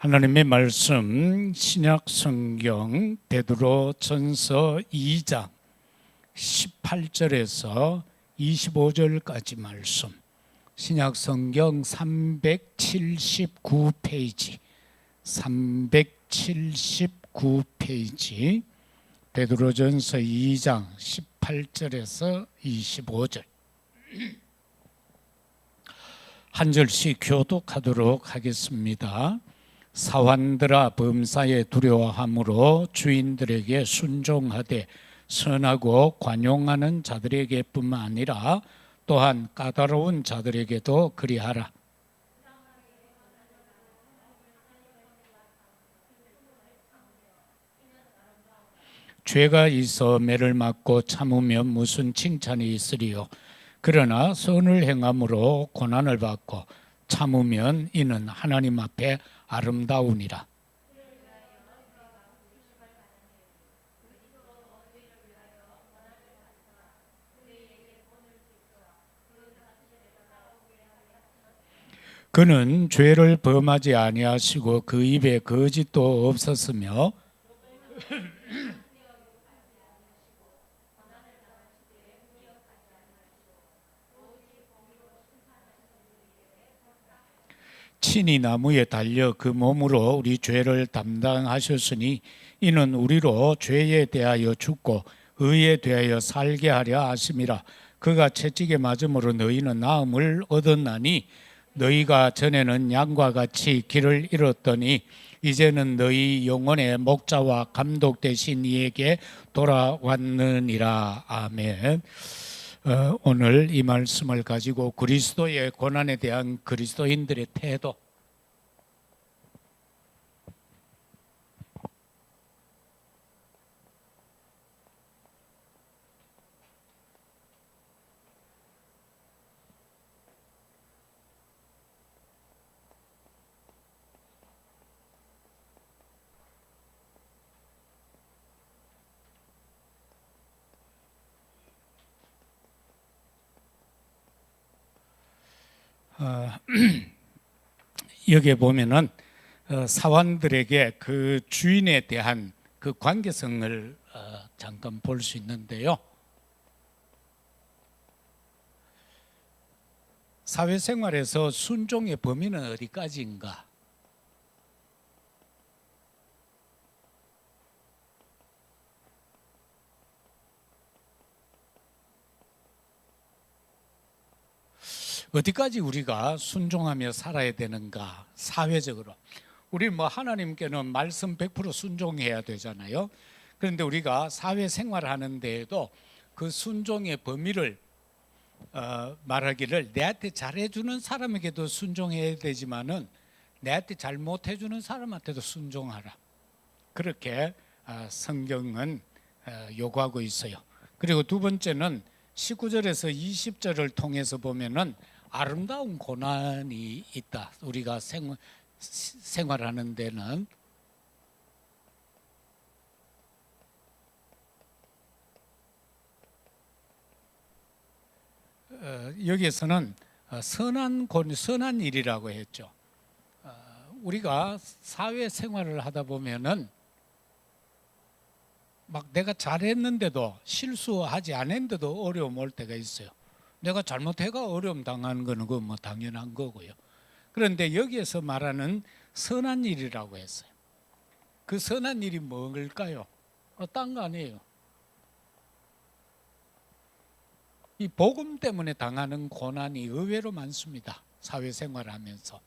하나님의 말씀 신약 성경 베드로전서 2장 18절에서 25절까지 말씀, 신약 성경 379페이지 베드로전서 2장 18절에서 25절 한 절씩 교독하도록 하겠습니다. 사환들아, 범사에 두려워함으로 주인들에게 순종하되 선하고 관용하는 자들에게 뿐만 아니라 또한 까다로운 자들에게도 그리하라. 죄가 있어 매를 맞고 참으면 무슨 칭찬이 있으리요. 그러나 선을 행함으로 고난을 받고 참으면 이는 하나님 앞에 아름다우니라. 그는 죄를 범하지 아니하시고 그 입에 거짓도 없었으며 친히 나무에 달려 그 몸으로 우리 죄를 담당하셨으니 이는 우리로 죄에 대하여 죽고 의에 대하여 살게 하려 하심이라. 그가 채찍에 맞음으로 너희는 나음을 얻었나니 너희가 전에는 양과 같이 길을 잃었더니 이제는 너희 영혼의 목자와 감독 되신 이에게 돌아왔느니라. 아멘. 오늘 이 말씀을 가지고 그리스도의 고난에 대한 그리스도인들의 태도, 여기에 보면은 사환들에게 그 주인에 대한 그 관계성을 잠깐 볼 수 있는데요. 사회생활에서 순종의 범위는 어디까지인가? 어디까지 우리가 순종하며 살아야 되는가? 사회적으로 우리 하나님께는 말씀 100% 순종해야 되잖아요. 그런데 우리가 사회생활 하는 데에도 그 순종의 범위를 말하기를 내한테 잘해주는 사람에게도 순종해야 되지만은 내한테 잘못해주는 사람한테도 순종하라. 그렇게 성경은 요구하고 있어요. 그리고 두 번째는 19절에서 20절을 통해서 보면은 아름다운 고난이 있다. 우리가 생활하는 데는 여기에서는 선한 일이라고 했죠. 우리가 사회생활을 하다 보면은 막 내가 잘했는데도 실수하지 않았는데도 어려움 올 때가 있어요. 내가 잘못해가 어려움 당하는 거는 그건 당연한 거고요. 그런데 여기에서 말하는 선한 일이라고 했어요. 그 선한 일이 뭘까요? 딴 거 아니에요. 이 복음 때문에 당하는 고난이 의외로 많습니다. 사회생활하면서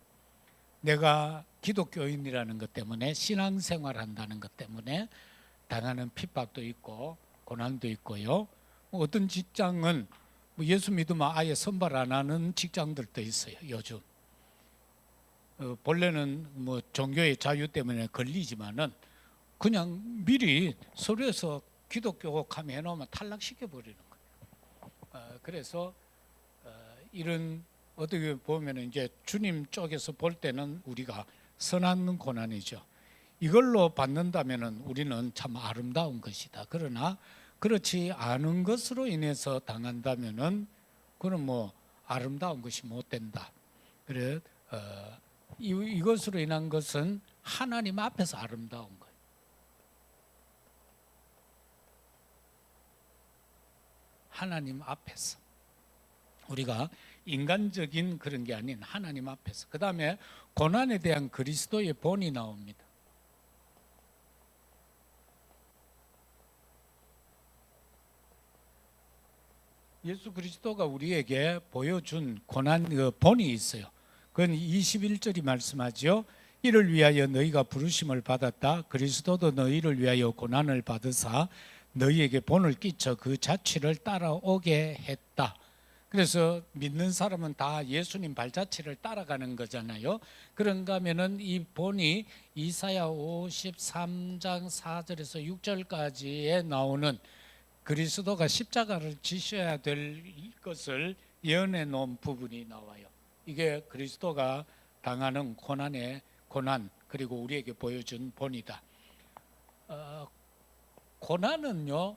내가 기독교인이라는 것 때문에 신앙생활한다는 것 때문에 당하는 핍박도 있고 고난도 있고요. 어떤 직장은 예수 믿으면 아예 선발 안 하는 직장들도 있어요. 요즘 본래는 종교의 자유 때문에 걸리지만은 그냥 미리 서류에서 기독교 가면 해놓으면 탈락시켜 버리는 거예요. 그래서 이런 어떻게 보면 이제 주님 쪽에서 볼 때는 우리가 선한 고난이죠. 이걸로 받는다면은 우리는 참 아름다운 것이다. 그러나 그렇지 않은 것으로 인해서 당한다면은 그는 아름다운 것이 못 된다. 그래 이것으로 인한 것은 하나님 앞에서 아름다운 거예요. 하나님 앞에서. 우리가 인간적인 그런 게 아닌 하나님 앞에서. 그 다음에 고난에 대한 그리스도의 본이 나옵니다. 예수 그리스도가 우리에게 보여준 고난 본이 있어요. 그건 21절이 말씀하죠. 이를 위하여 너희가 부르심을 받았다. 그리스도도 너희를 위하여 고난을 받으사 너희에게 본을 끼쳐 그 자취를 따라오게 했다. 그래서 믿는 사람은 다 예수님 발자취를 따라가는 거잖아요. 그런가 하면은 이 본이 이사야 53장 4절에서 6절까지에 나오는 그리스도가 십자가를 지셔야 될 것을 예언해 놓은 부분이 나와요. 이게 그리스도가 당하는 고난의 고난, 그리고 우리에게 보여준 본이다. 고난은요,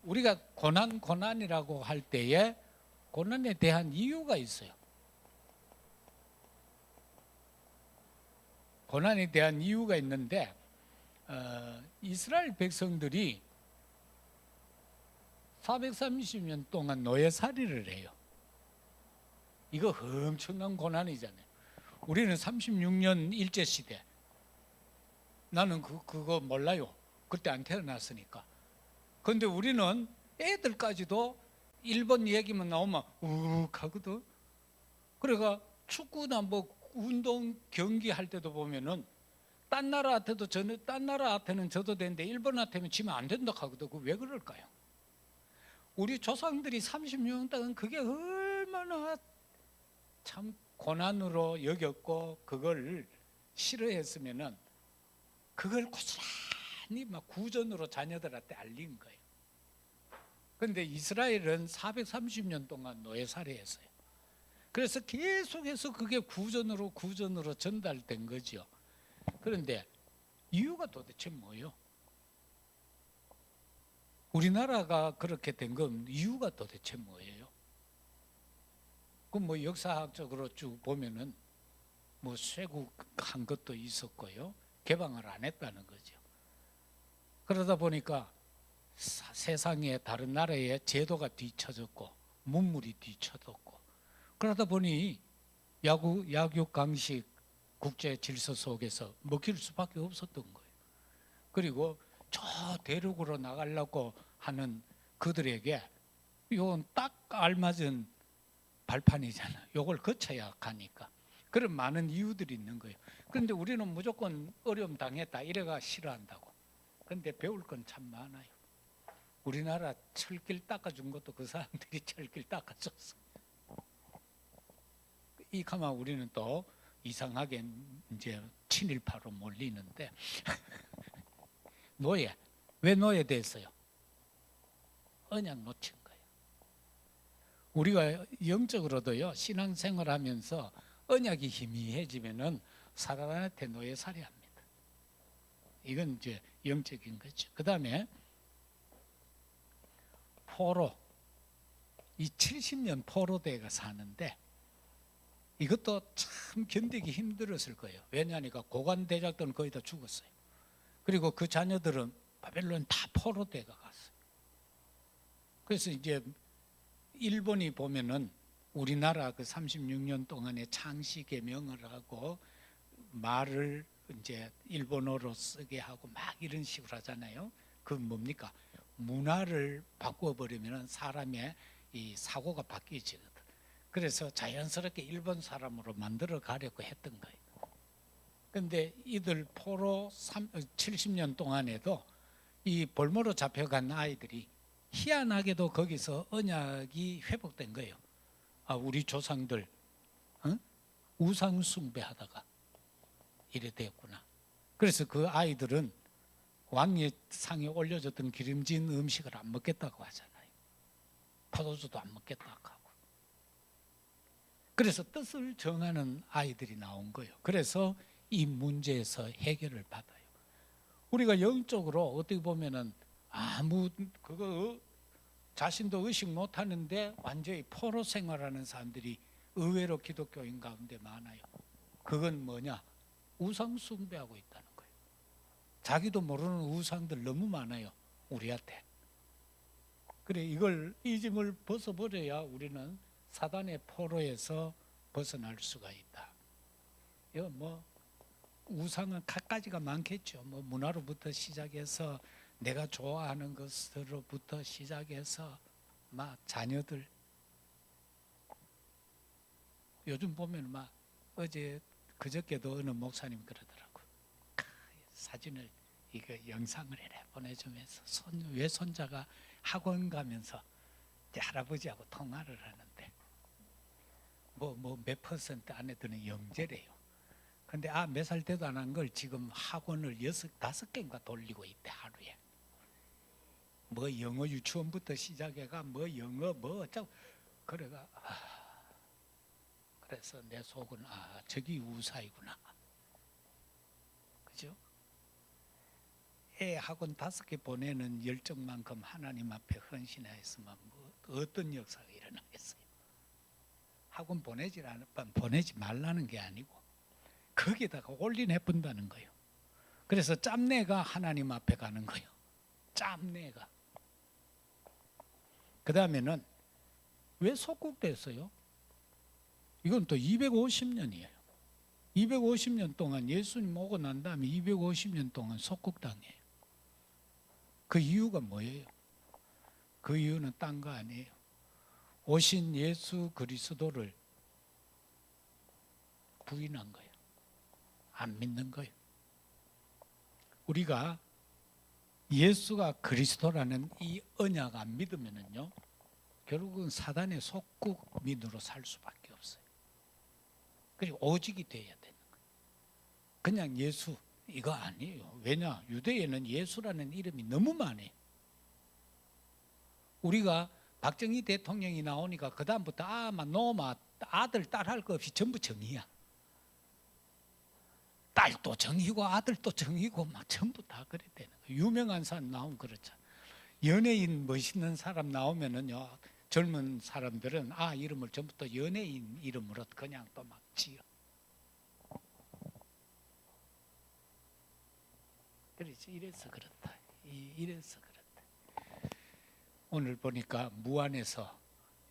우리가 고난이라고 할 때에 고난에 대한 이유가 있어요. 고난에 대한 이유가 있는데 이스라엘 백성들이 430년 동안 노예살이를 해요. 이거 엄청난 고난이잖아요. 우리는 36년 일제시대. 나는 그거 몰라요. 그때 안 태어났으니까. 그런데 우리는 애들까지도 일본 얘기만 나오면 우욱 하거든. 그래가 축구나 뭐 운동 경기 할 때도 보면은 딴 나라한테는 져도 되는데 일본한테는 지면 안 된다 하거든. 그 왜 그럴까요? 우리 조상들이 30년 동안 그게 얼마나 참 고난으로 여겼고 그걸 싫어했으면은 그걸 고스란히 막 구전으로 자녀들한테 알린 거예요. 그런데 이스라엘은 430년 동안 노예살이했어요. 그래서 계속해서 그게 구전으로 전달된 거죠. 그런데 이유가 도대체 뭐예요? 우리나라가 그렇게 된 건 이유가 도대체 뭐예요? 그 뭐 역사학적으로 쭉 보면은 뭐 쇄국한 것도 있었고요. 개방을 안 했다는 거죠. 그러다 보니까 세상에 다른 나라의 제도가 뒤처졌고 문물이 뒤처졌고 그러다 보니 약육강식 국제 질서 속에서 먹힐 수밖에 없었던 거예요. 그리고 저 대륙으로 나가려고 하는 그들에게 이건 딱 알맞은 발판이잖아요. 이걸 거쳐야 가니까. 그런 많은 이유들이 있는 거예요. 그런데 우리는 무조건 어려움 당했다 이래가 싫어한다고. 그런데 배울 건 참 많아요. 우리나라 철길 닦아준 것도 그 사람들이 철길 닦아줬어. 이 가만 우리는 또 이상하게 이제 친일파로 몰리는데 노예. 왜 노예됐어요? 언약 놓친 거예요. 우리가 영적으로도요, 신앙생활하면서 언약이 희미해지면은 사단한테 노예살이 합니다. 이건 이제 영적인 거죠. 그 다음에 포로. 이 70년 포로대가 사는데 이것도 참 견디기 힘들었을 거예요. 왜냐하니까 고관 대작들은 거의 다 죽었어요. 그리고 그 자녀들은 바벨론 다 포로대가 갔어요. 그래서 이제 일본이 보면은 우리나라 그 36년 동안에 창씨 개명을 하고 말을 이제 일본어로 쓰게 하고 막 이런 식으로 하잖아요. 그건 뭡니까? 문화를 바꿔버리면 사람의 이 사고가 바뀌지거든. 그래서 자연스럽게 일본 사람으로 만들어 가려고 했던 거예요. 그런데 이들 포로 70년 동안에도 이 볼모로 잡혀간 아이들이 희한하게도 거기서 언약이 회복된 거예요. 아, 우리 조상들 우상 숭배하다가 이래 됐구나. 그래서 그 아이들은 왕의 상에 올려졌던 기름진 음식을 안 먹겠다고 하잖아요. 포도주도 안 먹겠다고 하고. 그래서 뜻을 정하는 아이들이 나온 거예요. 그래서 이 문제에서 해결을 받아요. 우리가 영적으로 어떻게 보면은 아무 그거 자신도 의식 못하는데 완전히 포로 생활하는 사람들이 의외로 기독교인 가운데 많아요. 그건 뭐냐? 우상 숭배하고 있다는 거예요. 자기도 모르는 우상들 너무 많아요, 우리한테. 그래, 이 짐을 벗어버려야 우리는 사단의 포로에서 벗어날 수가 있다. 이거 뭐 우상은 갖가지가 많겠죠. 뭐 문화로부터 시작해서 내가 좋아하는 것으로부터 시작해서 막 자녀들, 요즘 보면 막 어제 그저께도 어느 목사님 그러더라고. 사진을 이거 영상을 이래 보내주면서 외손자가 학원 가면서 이제 할아버지하고 통화를 하는데 뭐 몇 퍼센트 안에드는 영재래요. 근데 몇 살 때도 안 한 걸 지금 학원을 5개인가 돌리고 있대, 하루에. 뭐 영어 유치원부터 시작해가 뭐 영어 뭐 어쩌고 그래가 그래서 내 속은 저기 우사이구나. 그죠? 애 학원 5개 보내는 열정만큼 하나님 앞에 헌신하였으면 뭐 어떤 역사가 일어나겠어요? 학원 보내지 말라는 게 아니고 거기에다가 올인해 본다는 거예요. 그래서 짬내가 하나님 앞에 가는 거예요. 짬내가. 그 다음에는 왜 속국됐어요? 이건 또 250년이에요. 250년 동안 예수님 오고 난 다음에 250년 동안 속국당해요. 그 이유가 뭐예요? 그 이유는 딴 거 아니에요. 오신 예수 그리스도를 부인한 거예요. 안 믿는 거예요. 우리가 예수가 그리스도라는 이 언약 안 믿으면요, 결국은 사단의 속국민으로 살 수밖에 없어요. 그리고 오직이 돼야 되는 거예요. 그냥 예수 이거 아니에요. 왜냐? 유대에는 예수라는 이름이 너무 많아요. 우리가 박정희 대통령이 나오니까 그 다음부터 노마 아들 딸 할 거 없이 전부 정의야. 딸도 정의고 아들도 정의고 막 전부 다 그래 되는 거예요. 유명한 사람 나오면 그렇잖아. 연예인 멋있는 사람 나오면은요, 젊은 사람들은 이름을 전부 또 연예인 이름으로 그냥 또 막 지어. 그렇지. 이래서 그렇다. 이래서 그렇다. 오늘 보니까 무안에서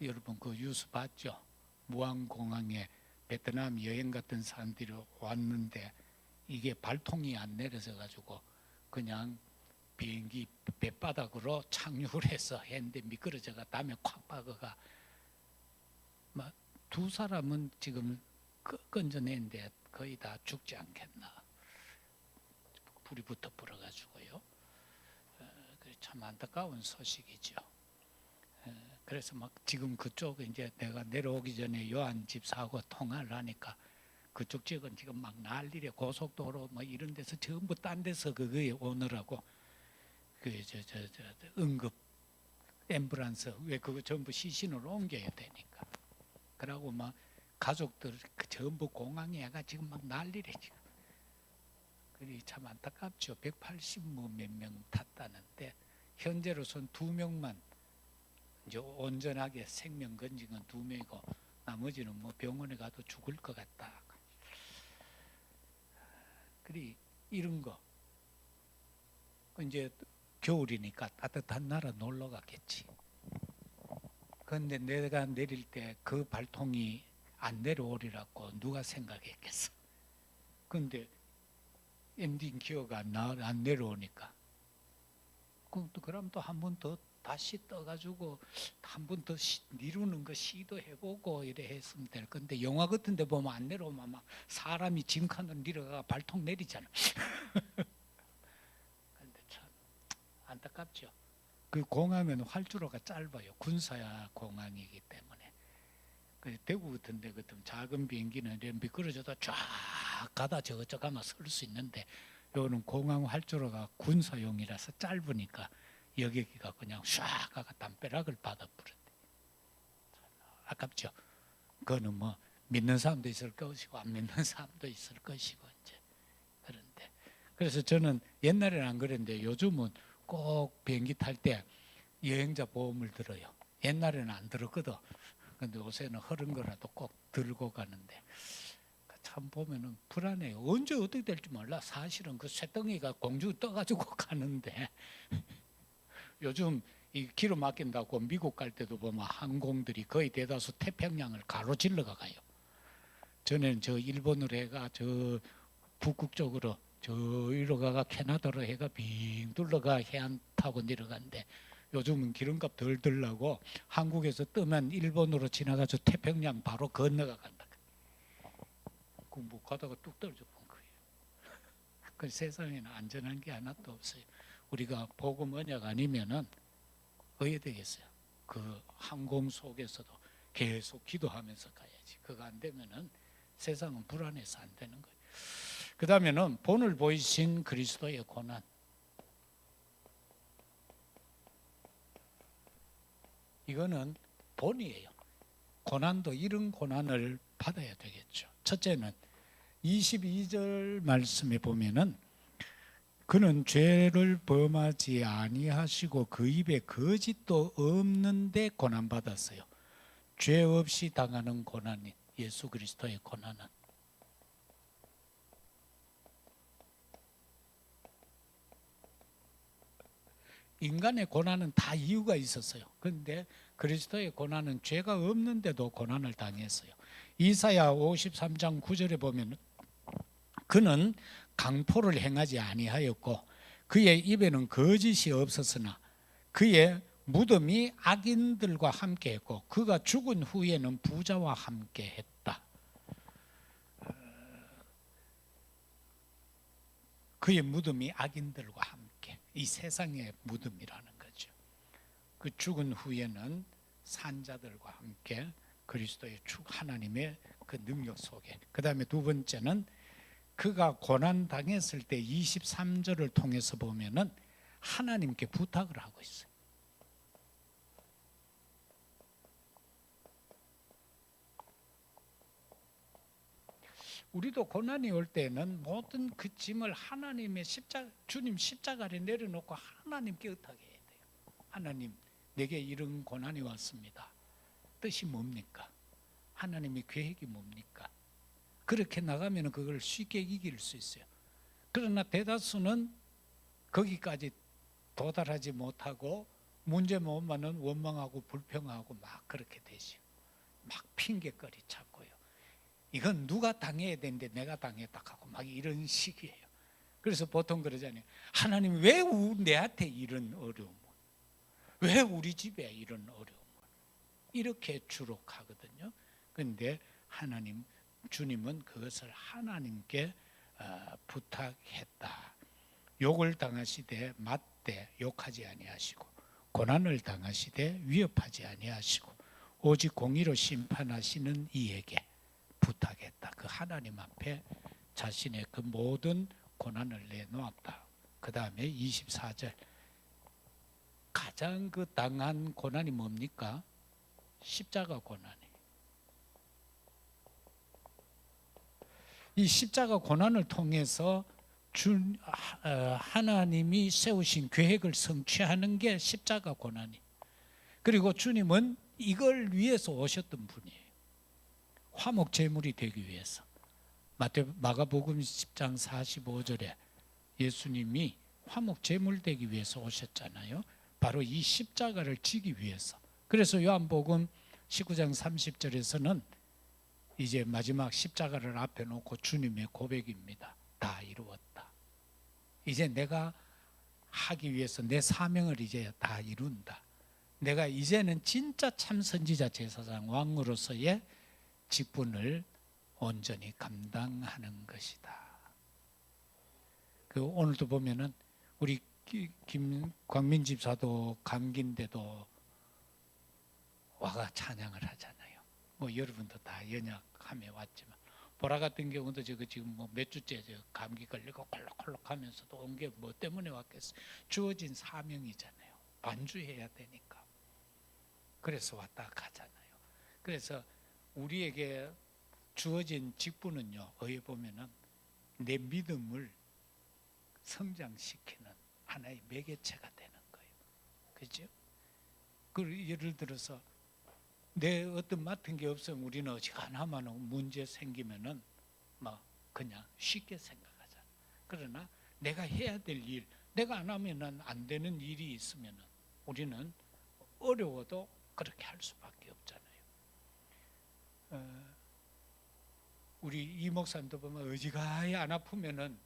여러분 그 뉴스 봤죠? 무안공항에 베트남 여행 갔던 사람들이 왔는데 이게 발통이 안 내려져 가지고 그냥 비행기 뱃바닥으로 착륙을 해서 했는데 미끄러져가 다음에 콱 박아가 막 2사람은 지금 건져내는데 거의 다 죽지 않겠나. 불이 붙어 불어가지고요. 참 안타까운 소식이죠. 그래서 막 지금 그쪽 이제 내가 내려오기 전에 요한 집사하고 통화를 하니까 그쪽 지역은 지금 막 난리래. 고속도로 뭐 이런 데서 전부 딴 데서 그거에 오느라고 응급 앰뷸런스 왜 그거 전부 시신으로 옮겨야 되니까. 그러고 막 가족들 전부 공항에 가 지금 막 난리래 지금. 그리 참 안타깝죠. 180 몇 명 탔다는데 현재로선 2명만 이제 온전하게 생명 건진 건 2명이고 나머지는 뭐 병원에 가도 죽을 것 같다. 그리 이런 거 이제 겨울이니까 따뜻한 나라 놀러 갔겠지. 그런데 내가 내릴 때 그 발통이 안 내려오리라고 누가 생각했겠어. 그런데 엔딩 기어가 안 내려오니까 그럼 또 한 번 더 다시 떠가지고 한 번 더 미루는 거 시도해보고 이래 했으면 될 건데 영화 같은 데 보면 안 내려오면 막 사람이 짐칸으로 내려가 발통 내리잖아. 근데 참 안타깝죠. 그 공항은 활주로가 짧아요. 군사 공항이기 때문에. 대구 같은 데 같은 작은 비행기는 미끄러져도 쫙 가다 저쪽 가면 설 수 있는데 요는 공항 활주로가 군사용이라서 짧으니까 여기가 그냥 쫙 가가 담벼락을 받아버렸대. 아깝죠. 그거는 뭐 믿는 사람도 있을 것이고 안 믿는 사람도 있을 것이고 이제 그런데 그래서 저는 옛날에는 안 그랬는데 요즘은 꼭 비행기 탈 때 여행자 보험을 들어요. 옛날에는 안 들었거든. 근데 요새는 흐른 거라도 꼭 들고 가는데 참 보면은 불안해요. 언제 어떻게 될지 몰라. 사실은 그 쇳덩이가 공주 떠가지고 가는데 요즘 이 기름 아낀다고 미국 갈 때도 보면 항공들이 거의 대다수 태평양을 가로질러 가요. 전에는 저 일본으로 해가 저 북극 쪽으로 저기로 가가 캐나다로 해가 빙 둘러가 해안 타고 내려가는데 요즘은 기름값 덜 들라고 한국에서 뜨면 일본으로 지나가서 태평양 바로 건너가 간다. 뭐 가다가 뚝 떨어져 본 거예요. 그 세상에는 안전한 게 하나도 없어요. 우리가 복음 언약 아니면은 어떻게 되겠어요? 그 항공 속에서도 계속 기도하면서 가야지. 그거 안 되면은 세상은 불안해서 안 되는 거예요. 그 다음에는 본을 보이신 그리스도의 고난. 이거는 본이에요. 고난도 이런 고난을 받아야 되겠죠. 첫째는 22절 말씀에 보면은 그는 죄를 범하지 아니하시고 그 입에 거짓도 없는데 고난 받았어요. 죄 없이 당하는 고난이 예수 그리스도의 고난은 인간의 고난은 다 이유가 있었어요. 그런데 그리스도의 고난은 죄가 없는데도 고난을 당했어요. 이사야 53장 9절에 보면 그는 강포를 행하지 아니하였고 그의 입에는 거짓이 없었으나 그의 무덤이 악인들과 함께했고 그가 죽은 후에는 부자와 함께했다. 그의 무덤이 악인들과 함께, 이 세상의 무덤이라는 거죠. 그 죽은 후에는 산자들과 함께 그리스도의 하나님의 그 능력 속에. 그 다음에 두 번째는 그가 고난 당했을 때 23절을 통해서 보면은 하나님께 부탁을 하고 있어요. 우리도 고난이 올 때는 모든 그 짐을 하나님의 주님 십자가에 내려놓고 하나님께 의탁해야 돼요. 하나님, 내게 이런 고난이 왔습니다. 뜻이 뭡니까? 하나님의 계획이 뭡니까? 그렇게 나가면 그걸 쉽게 이길 수 있어요. 그러나 대다수는 거기까지 도달하지 못하고 문제 못 만은 원망하고 불평하고 막 그렇게 되죠. 막 핑계거리 찾고요. 이건 누가 당해야 되는데 내가 당했다 하고 막 이런 식이에요. 그래서 보통 그러잖아요. 하나님 왜 내한테 이런 어려움을, 왜 우리 집에 이런 어려움을, 이렇게 주로 하거든요. 그런데 하나님, 주님은 그것을 하나님께 부탁했다. 욕을 당하시되 맞대 욕하지 아니하시고 고난을 당하시되 위협하지 아니하시고 오직 공의로 심판하시는 이에게 부탁했다. 그 하나님 앞에 자신의 그 모든 고난을 내놓았다. 그 다음에 24절 가장 그 당한 고난이 뭡니까? 십자가 고난이. 이 십자가 고난을 통해서 하나님이 세우신 계획을 성취하는 게 십자가 고난이. 그리고 주님은 이걸 위해서 오셨던 분이에요. 화목 제물이 되기 위해서. 마가복음 10장 45절에 예수님이 화목 제물 되기 위해서 오셨잖아요. 바로 이 십자가를 지기 위해서. 그래서 요한복음 19장 30절에서는 이제 마지막 십자가를 앞에 놓고 주님의 고백입니다. 다 이루었다. 이제 내가 하기 위해서 내 사명을 이제 다 이룬다. 내가 이제는 진짜 참 선지자 제사장 왕으로서의 직분을 온전히 감당하는 것이다. 그 오늘도 보면은 우리 광민 집사도 감기인데도 와가 찬양을 하잖아요. 뭐 여러분도 다 연약함에 왔지만 보라 같은 경우도 지금 뭐 몇 주째 감기 걸리고 콜록콜록하면서도 온 게 뭐 때문에 왔겠어요? 주어진 사명이잖아요. 반주해야 되니까. 그래서 왔다 가잖아요. 그래서 우리에게 주어진 직분은요, 어디 보면은 내 믿음을 성장시키는 하나의 매개체가 되는 거예요. 그죠? 그 예를 들어서 내 어떤 맡은 게 없으면 우리는 어지간하면 문제 생기면은 뭐 그냥 쉽게 생각하잖아. 그러나 내가 해야 될 일, 내가 안 하면은 안 되는 일이 있으면은 우리는 어려워도 그렇게 할 수밖에 없잖아요. 우리 이 목사님도 보면 어지간히 안 아프면은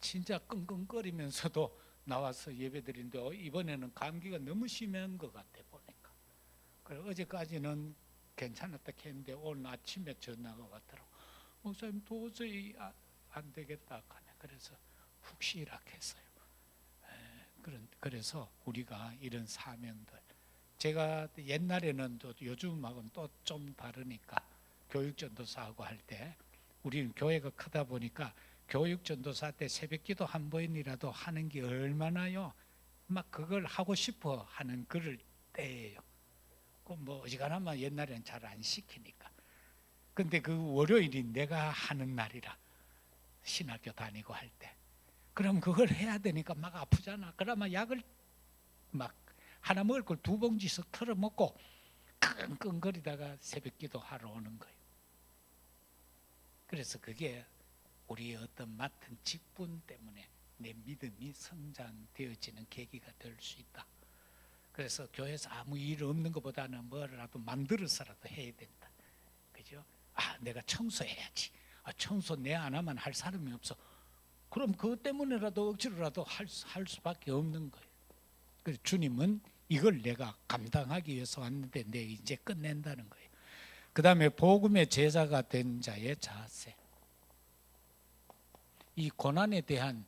진짜 끙끙거리면서도 나와서 예배드리는데 이번에는 감기가 너무 심한 것 같아 보니까. 그래 어제까지는 괜찮았다 했는데 오늘 아침에 전화가 왔더라고. 목사님 도저히 안 되겠다 하네. 그래서 푹 쉬라 했어요. 그래서 우리가 이런 사명들, 제가 옛날에는 또 요즘하고는 또 좀 다르니까 교육전도사하고 할 때 우리는 교회가 크다 보니까 교육전도사 때 새벽기도 한 번이라도 하는 게 얼마나요? 막 그걸 하고 싶어 하는 그럴 때예요. 뭐 어지간하면 옛날에는 잘 안 시키니까. 근데 그 월요일이 내가 하는 날이라 신학교 다니고 할 때. 그럼 그걸 해야 되니까 막 아프잖아. 그러면 약을 막 하나 먹을 걸 두 봉지씩 털어 먹고 끙끙거리다가 새벽기도 하러 오는 거예요. 그래서 그게 우리의 어떤 맡은 직분 때문에 내 믿음이 성장되어지는 계기가 될 수 있다. 그래서 교회에서 아무 일 없는 것보다는 뭐라도 만들어서라도 해야 된다. 그죠? 내가 청소해야지. 청소 내 안 하면 할 사람이 없어. 그럼 그것 때문에라도 억지로라도 할 수밖에 없는 거예요. 그래서 주님은 이걸 내가 감당하기 위해서 왔는데 내 이제 끝낸다는 거예요. 그 다음에 복음의 제자가 된 자의 자세. 이 고난에 대한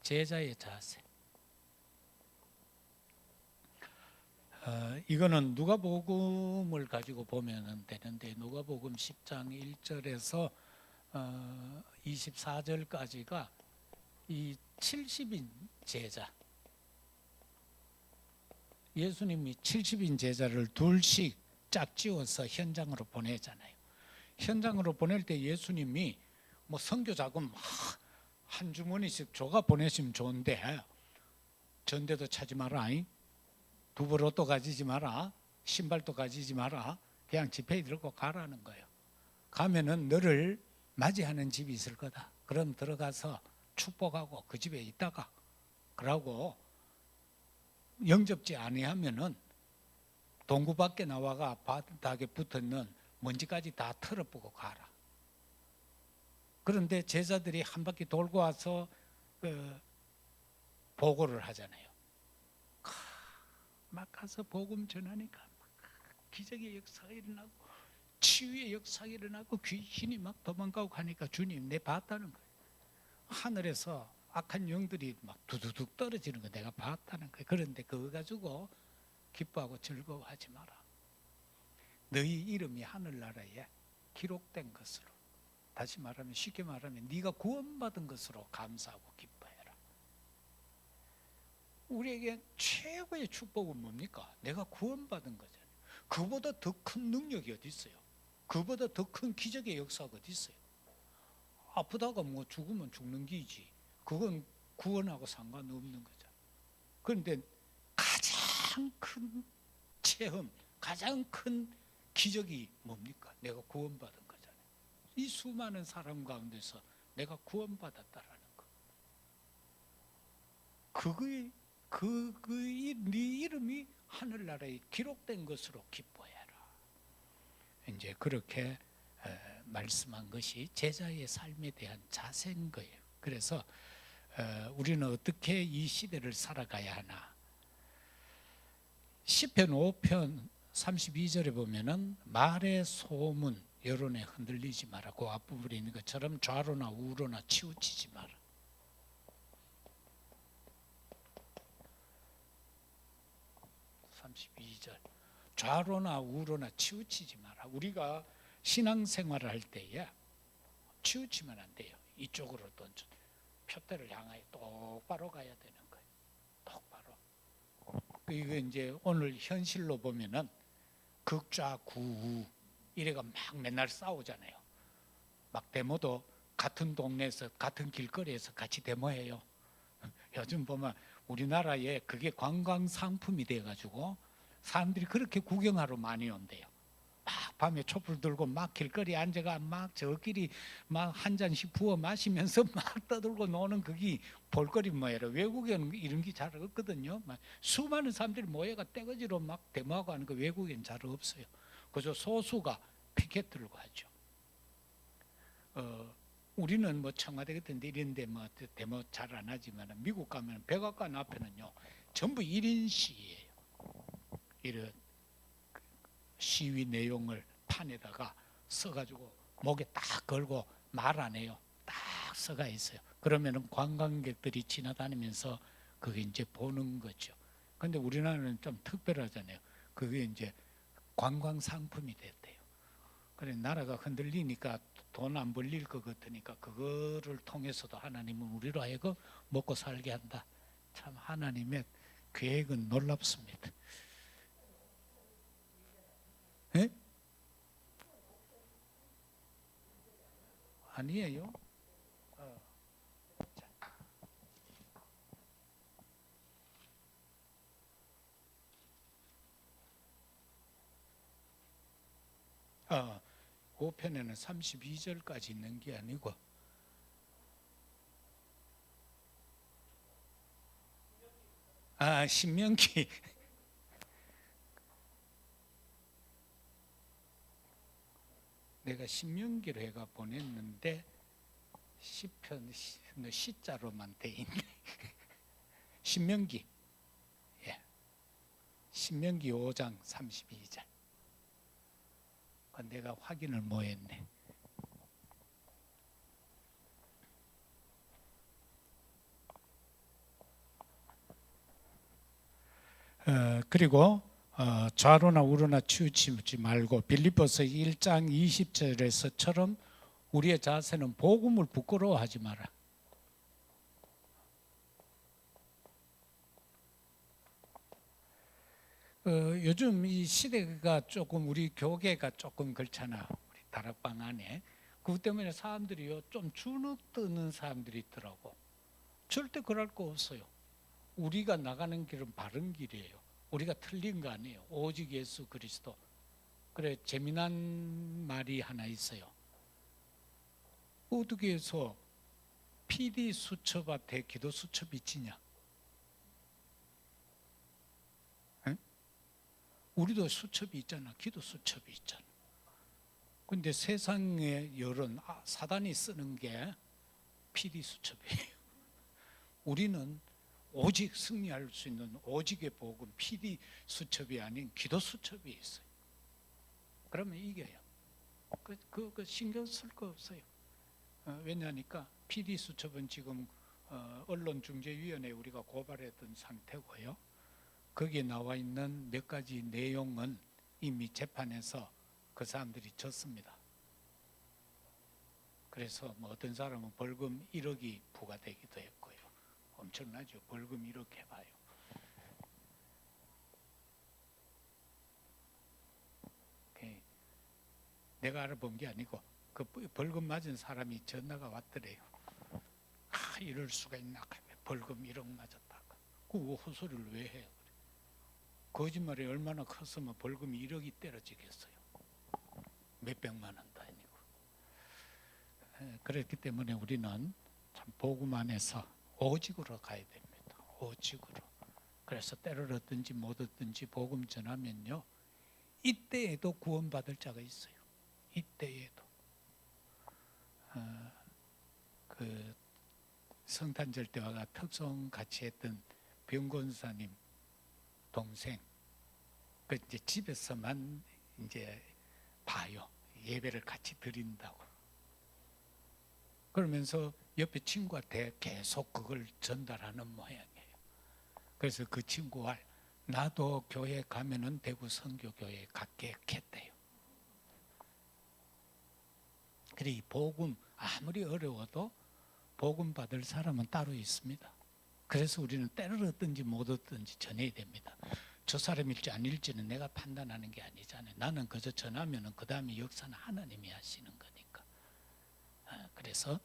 제자의 자세. 이거는 누가복음을 가지고 보면 되는데 누가복음 10장 1절에서 24절까지가 이 70인 제자, 예수님이 70인 제자를 둘씩 짝지어서 현장으로 보내잖아요. 현장으로 보낼 때 예수님이 뭐 선교 자금 한 주머니씩 줘가 보내시면 좋은데 전대도 차지 마라, 두부로도 가지지 마라, 신발도 가지지 마라, 그냥 지폐 들고 가라는 거예요. 가면은 너를 맞이하는 집이 있을 거다. 그럼 들어가서 축복하고 그 집에 있다가 그러고 영접지 아니하면은 동구 밖에 나와가 바닥에 붙어있는 먼지까지 다 털어보고 가라. 그런데 제자들이 한 바퀴 돌고 와서 보고를 하잖아요. 막 가서 복음 전하니까 막 기적의 역사가 일어나고 치유의 역사가 일어나고 귀신이 막 도망가고 하니까 주님 내 봤다는 거예요. 하늘에서 악한 영들이 막 두두둑 떨어지는 거 내가 봤다는 거예요. 그런데 그거 가지고 기뻐하고 즐거워하지 마라. 너희 이름이 하늘나라에 기록된 것으로, 다시 말하면 쉽게 말하면 네가 구원받은 것으로 감사하고 기뻐해라. 우리에게 최고의 축복은 뭡니까? 내가 구원받은 거잖아요. 그보다 더 큰 능력이 어디 있어요? 그보다 더 큰 기적의 역사가 어디 있어요? 아프다가 뭐 죽으면 죽는 기지. 그건 구원하고 상관없는 거죠. 그런데 가장 큰 체험, 가장 큰 기적이 뭡니까? 내가 구원받은 거잖아요. 이 수많은 사람 가운데서 내가 구원받았다라는 거. 네 이름이 하늘나라에 기록된 것으로 기뻐해라. 이제 그렇게 말씀한 것이 제자의 삶에 대한 자세인 거예요. 그래서 우리는 어떻게 이 시대를 살아가야 하나? 시편 5편 32절에 보면은 말의 소문 여론에 흔들리지 마라. 그 앞부분에 있는 것처럼 좌로나 우로나 치우치지 마라. 32절 좌로나 우로나 치우치지 마라. 우리가 신앙생활을 할 때에 치우치면 안 돼요. 이쪽으로 던져 표대를 향하여 똑바로 가야 되는 거예요. 똑바로. 이거 이제 오늘 현실로 보면은 극좌구우 이래가 막 맨날 싸우잖아요. 막 데모도 같은 동네에서 같은 길거리에서 같이 데모해요. 요즘 보면 우리나라에 그게 관광 상품이 돼가지고 사람들이 그렇게 구경하러 많이 온대요. 막 밤에 촛불 들고 막 길거리 앉아가 막 저끼리 막 한 잔씩 부어 마시면서 막 떠들고 노는 그게 볼거리 모여라. 외국에는 이런 게 잘 없거든요. 막 수많은 사람들이 모여가 떼거지로 막 데모하고 하는 거 외국엔 잘 없어요. 그저 소수가 피켓 들고 하죠. 우리는 뭐 청와대 같은 데 이런 데뭐 데모 잘 안 하지만 미국 가면 백악관 앞에는요 전부 1인 시위예요. 이런 시위 내용을 판에다가 써가지고 목에 딱 걸고 말 안 해요. 딱 써가 있어요. 그러면은 관광객들이 지나다니면서 그게 이제 보는 거죠. 근데 우리나라는 좀 특별하잖아요. 그게 이제 관광 상품이 됐대요. 그래 나라가 흔들리니까 돈 안 벌릴 것 같으니까 그거를 통해서도 하나님은 우리로 하여금 먹고 살게 한다. 참 하나님의 계획은 놀랍습니다. 에? 아니에요. 그 편에는 32절까지 있는 게 아니고 신명기 내가 신명기로 해가 보냈는데 시편 시자로만 돼 있네. 신명기 신명기 5장 32절. 내가 확인을 못 했네. 그리고 좌로나 우로나 치우치지 말고 빌립보서 1장 20절에서처럼 우리의 자세는 복음을 부끄러워하지 마라. 요즘 이 시대가 조금 우리 교계가 조금 그렇잖아. 우리 다락방 안에. 그것 때문에 사람들이요 좀 주눅드는 사람들이 있더라고. 절대 그럴 거 없어요. 우리가 나가는 길은 바른 길이에요. 우리가 틀린 거 아니에요. 오직 예수 그리스도. 그래 재미난 말이 하나 있어요. 어떻게 해서 PD 수첩한테 기도 수첩이 지냐? 에? 우리도 수첩이 있잖아. 기도 수첩이 있잖아. 근데 세상의 여론, 사단이 쓰는 게 PD 수첩이에요. 우리는 오직 승리할 수 있는 오직의 복음, PD 수첩이 아닌 기도 수첩이 있어요. 그러면 이겨요. 그 신경 쓸 거 없어요. 왜냐하니까 PD 수첩은 지금 언론중재위원회에 우리가 고발했던 상태고요. 거기에 나와 있는 몇 가지 내용은 이미 재판에서 그 사람들이 졌습니다. 그래서 뭐 어떤 사람은 벌금 1억이 부과되기도 했고요. 엄청나죠. 벌금 1억 해봐요. 내가 알아본 게 아니고 그 벌금 맞은 사람이 전화가 왔더래요. 이럴 수가 있나? 벌금 1억 맞았다가. 그 헛소리를 왜 해요? 거짓말이 얼마나 컸으면 벌금이 1억이 때려지겠어요. 몇백만 원도 아니고. 그렇기 때문에 우리는 참 복음 안에서 오직으로 가야 됩니다. 오직으로. 그래서 때를 얻든지 못 얻든지 복음 전하면요. 이때에도 구원받을 자가 있어요. 이때에도. 그 성탄절 때와 특송 같이 했던 병권사님 동생, 그 이제 집에서만 이제 봐요. 예배를 같이 드린다고. 그러면서 옆에 친구한테 계속 그걸 전달하는 모양이에요. 그래서 그 친구가 나도 교회 가면은 대구 선교교회 갔겠대요. 그래 이 복음 아무리 어려워도 복음 받을 사람은 따로 있습니다. 그래서 우리는 때를 얻든지 못 얻든지 전해야 됩니다. 저 사람일지 아닐지는 내가 판단하는 게 아니잖아요. 나는 그저 전하면은 그 다음에 역사는 하나님이 하시는 거니까. 그래서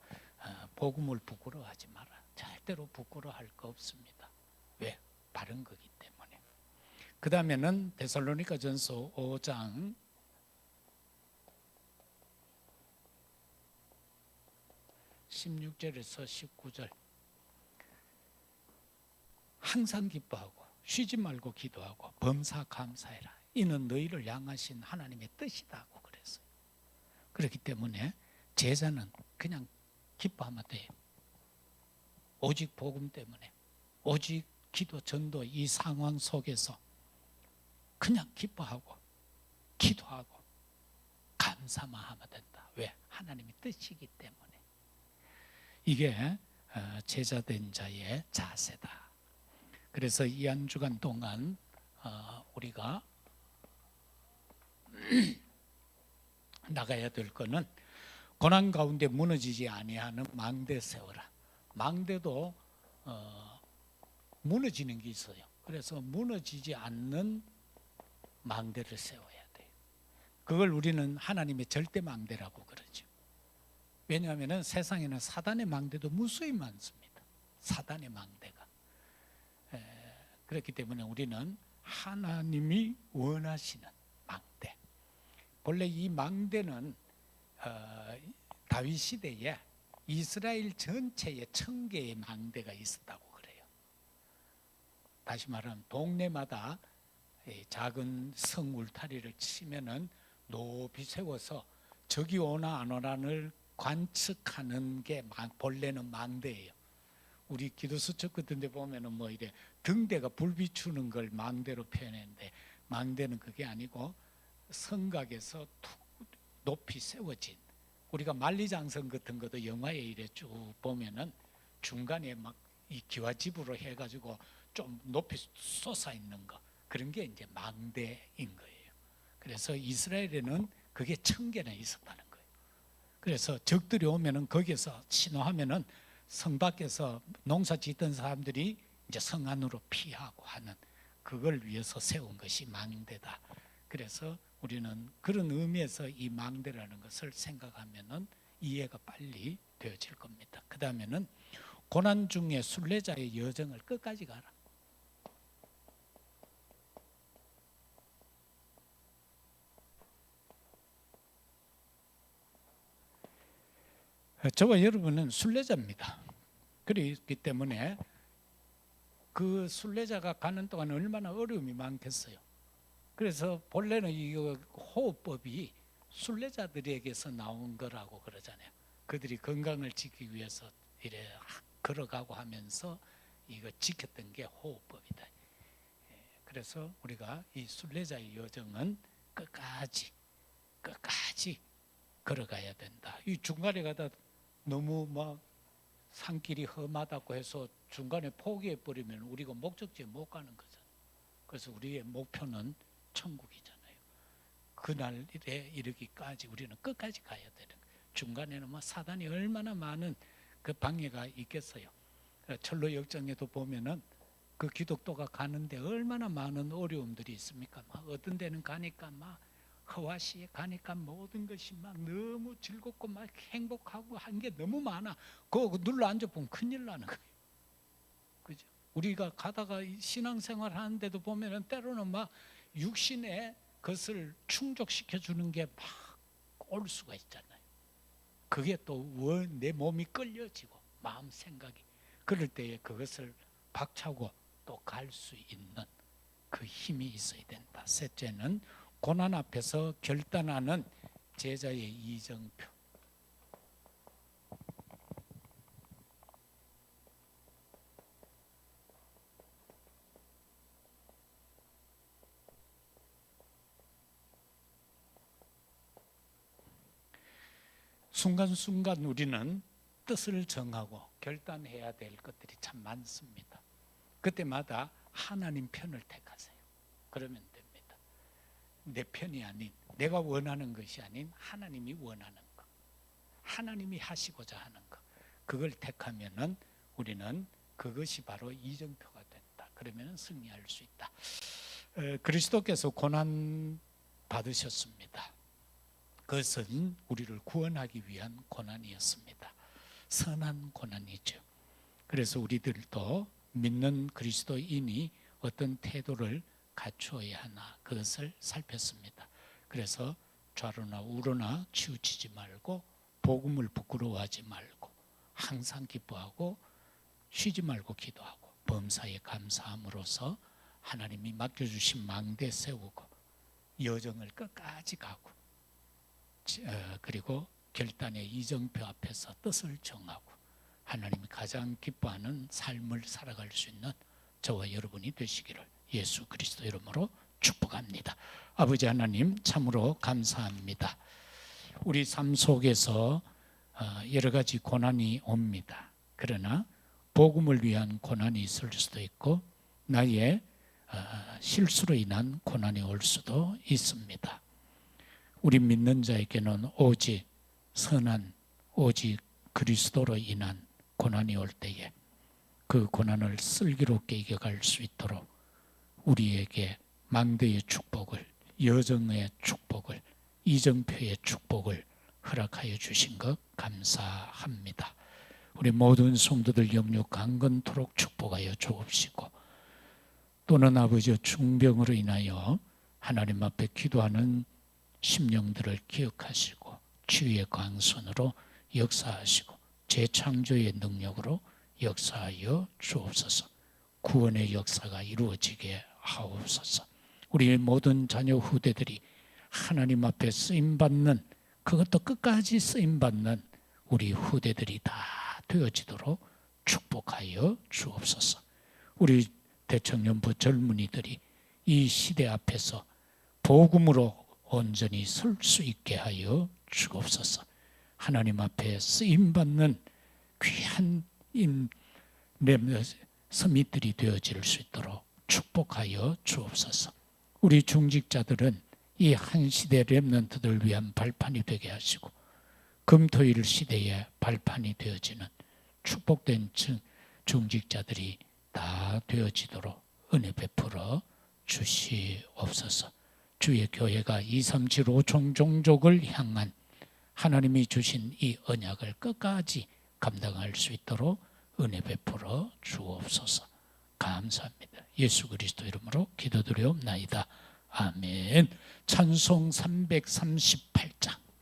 복음을 부끄러워하지 마라. 절대로 부끄러워할 거 없습니다. 왜? 바른 거기 때문에. 그 다음에는 데살로니가전서 5장 16절에서 19절 항상 기뻐하고 쉬지 말고 기도하고 범사 감사해라. 이는 너희를 향하신 하나님의 뜻이다고 그랬어요. 그렇기 때문에 제자는 그냥 기뻐하면 돼요. 오직 복음 때문에, 오직 기도, 전도 이 상황 속에서 그냥 기뻐하고 기도하고 감사만 하면 된다. 왜? 하나님의 뜻이기 때문에. 이게 제자된 자의 자세다. 그래서 이 한 주간 동안 우리가 나가야 될 거는 고난 가운데 무너지지 아니하는 망대 세워라. 망대도 무너지는 게 있어요. 그래서 무너지지 않는 망대를 세워야 돼요. 그걸 우리는 하나님의 절대 망대라고 그러죠. 왜냐하면 세상에는 사단의 망대도 무수히 많습니다. 사단의 망대가. 그렇기 때문에 우리는 하나님이 원하시는 망대. 본래 이 망대는 다윗 시대에 이스라엘 전체에 1000개의 망대가 있었다고 그래요. 다시 말하면 동네마다 작은 성 울타리를 치면은 높이 세워서 적이 오나 안 오나를 관측하는 게 본래는 망대예요. 우리 기도수첩 같은 데 보면은 뭐 이래 등대가 불 비추는 걸 망대로 표현했는데, 망대는 그게 아니고 성곽에서 높이 세워진, 우리가 만리장성 같은 것도 영화에 이래 쭉 보면은 중간에 막 이 기와집으로 해가지고 좀 높이 솟아 있는 거, 그런 게 이제 망대인 거예요. 그래서 이스라엘에는 그게 1000개나 있었다는 거예요. 그래서 적들이 오면은 거기서 신호하면은 성 밖에서 농사 짓던 사람들이 이제 성 안으로 피하고 하는, 그걸 위해서 세운 것이 망대다. 그래서 우리는 그런 의미에서 이 망대라는 것을 생각하면은 이해가 빨리 되어질 겁니다. 그 다음에는 고난 중에 순례자의 여정을 끝까지 가라. 저와 여러분은 순례자입니다. 그렇기 때문에 그 순례자가 가는 동안 얼마나 어려움이 많겠어요. 그래서 본래는 이 호흡법이 순례자들에게서 나온 거라고 그러잖아요. 그들이 건강을 지키기 위해서 이래 걸어가고 하면서 이거 지켰던 게 호흡법이다. 그래서 우리가 이 순례자의 여정은 끝까지 걸어가야 된다. 이 중간에 가다 너무 막 산길이 험하다고 해서 중간에 포기해 버리면 우리가 목적지에 못 가는 거잖아요. 그래서 우리의 목표는 천국이잖아요. 그날에 이르기까지 우리는 끝까지 가야 되는 거예요. 중간에는 뭐 사단이 얼마나 많은 그 방해가 있겠어요. 철로 역정에도 보면은 그 기독도가 가는데 얼마나 많은 어려움들이 있습니까? 막 어떤 데는 가니까 막 허와시에 가니까 모든 것이 막 너무 즐겁고 막 행복하고 한 게 너무 많아. 그거 눌러 앉아보면 큰일 나는 거예요. 그죠? 우리가 가다가 신앙생활 하는데도 보면은 때로는 막 육신의 것을 충족시켜 주는 게 막 올 수가 있잖아요. 그게 또 내 몸이 끌려지고 마음 생각이, 그럴 때에 그것을 박차고 또 갈 수 있는 그 힘이 있어야 된다. 셋째는 고난 앞에서 결단하는 제자의 이정표. 순간순간 우리는 뜻을 정하고 결단해야 될 것들이 참 많습니다. 그때마다 하나님 편을 택하세요. 그러면 됩니다. 내 편이 아닌, 내가 원하는 것이 아닌 하나님이 원하는 것, 하나님이 하시고자 하는 것, 그걸 택하면은 우리는 그것이 바로 이정표가 된다. 그러면 승리할 수 있다. 그리스도께서 고난 받으셨습니다. 그것은 우리를 구원하기 위한 고난이었습니다. 선한 고난이죠. 그래서 우리들도 믿는 그리스도인이 어떤 태도를 갖추어야 하나, 그것을 살폈습니다. 그래서 좌로나 우로나 치우치지 말고 복음을 부끄러워하지 말고 항상 기뻐하고 쉬지 말고 기도하고 범사에 감사함으로써 하나님이 맡겨주신 망대 세우고 여정을 끝까지 가고 그리고 결단의 이정표 앞에서 뜻을 정하고 하나님이 가장 기뻐하는 삶을 살아갈 수 있는 저와 여러분이 되시기를 예수 그리스도 이름으로 축복합니다. 아버지 하나님 참으로 감사합니다. 우리 삶 속에서 여러 가지 고난이 옵니다. 그러나 복음을 위한 고난이 있을 수도 있고 나의 실수로 인한 고난이 올 수도 있습니다. 우리 믿는 자에게는 오직 선한 오직 그리스도로 인한 고난이 올 때에 그 고난을 슬기롭게 이겨갈 수 있도록 우리에게 망대의 축복을, 여정의 축복을, 이정표의 축복을 허락하여 주신 것 감사합니다. 우리 모든 성도들 영육 강건토록 축복하여 주옵시고 또는 아버지 중병으로 인하여 하나님 앞에 기도하는 심령들을 기억하시고 치유의 광선으로 역사하시고 재창조의 능력으로 역사하여 주옵소서. 구원의 역사가 이루어지게 하옵소서. 우리 모든 자녀 후대들이 하나님 앞에 쓰임받는 그것도 끝까지 쓰임받는 우리 후대들이 다 되어지도록 축복하여 주옵소서. 우리 대청년부 젊은이들이 이 시대 앞에서 복음으로 온전히 설 수 있게 하여 주옵소서. 하나님 앞에 쓰임받는 귀한 서밋들이 되어질 수 있도록 축복하여 주옵소서. 우리 중직자들은 이 한 시대 렘넌트들 위한 발판이 되게 하시고 금토일 시대에 발판이 되어지는 축복된 중직자들이 다 되어지도록 은혜 베풀어 주시옵소서. 주의 교회가 237 종족을 향한 하나님이 주신 이 언약을 끝까지 감당할 수 있도록 은혜 베풀어 주옵소서. 감사합니다. 예수 그리스도 이름으로 기도드리옵나이다. 아멘. 찬송 338장